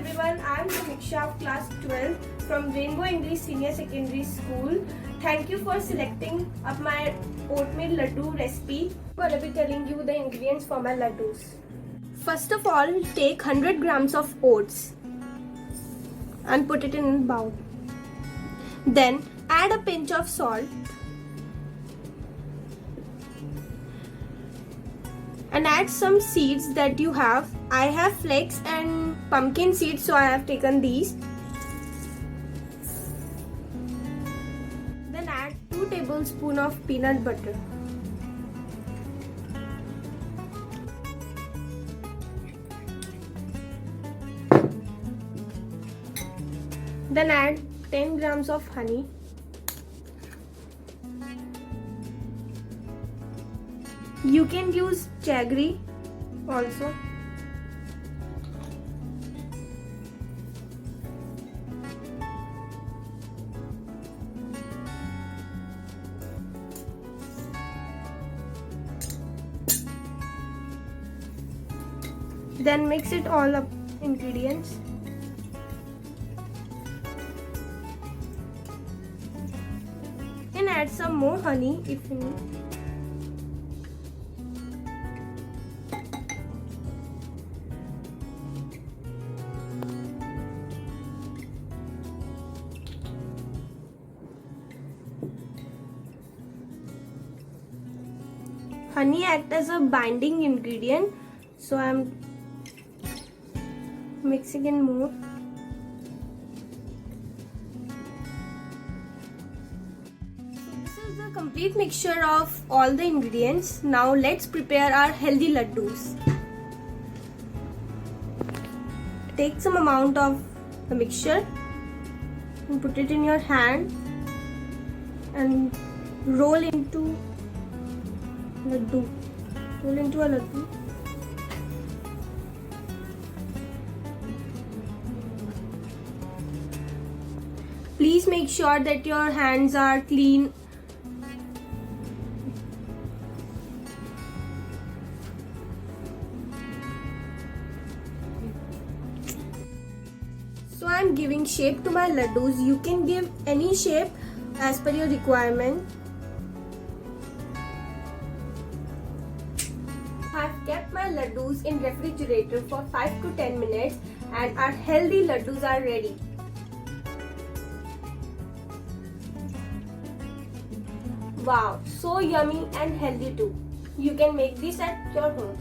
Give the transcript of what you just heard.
Everyone, I am Samiksha of class 12 from Rainbow English Senior Secondary School. Thank you for selecting up my oatmeal laddu recipe. I will be telling you the ingredients for my laddus. First of all, take 100 grams of oats and put it in a bowl. Then add a pinch of salt and add some seeds that you have. I have flax and pumpkin seeds, so I have taken these. Then add 2 tablespoons of peanut butter. Then add 10 grams of honey. You can use jaggery also. Then mix it all up ingredients. And add some more honey if you need. Honey acts as a binding ingredient, so I am mixing in more. This is the complete mixture of all the ingredients. Now let's prepare our healthy laddus. Take some amount of the mixture and put it in your hand and roll into laddu. Roll into a laddu. Please make sure that your hands are clean. So I am giving shape to my laddus. You can give any shape as per your requirement. I have kept my laddus in refrigerator for 5 to 10 minutes and our healthy laddus are ready. Wow, so yummy and healthy too. You can make this at your home.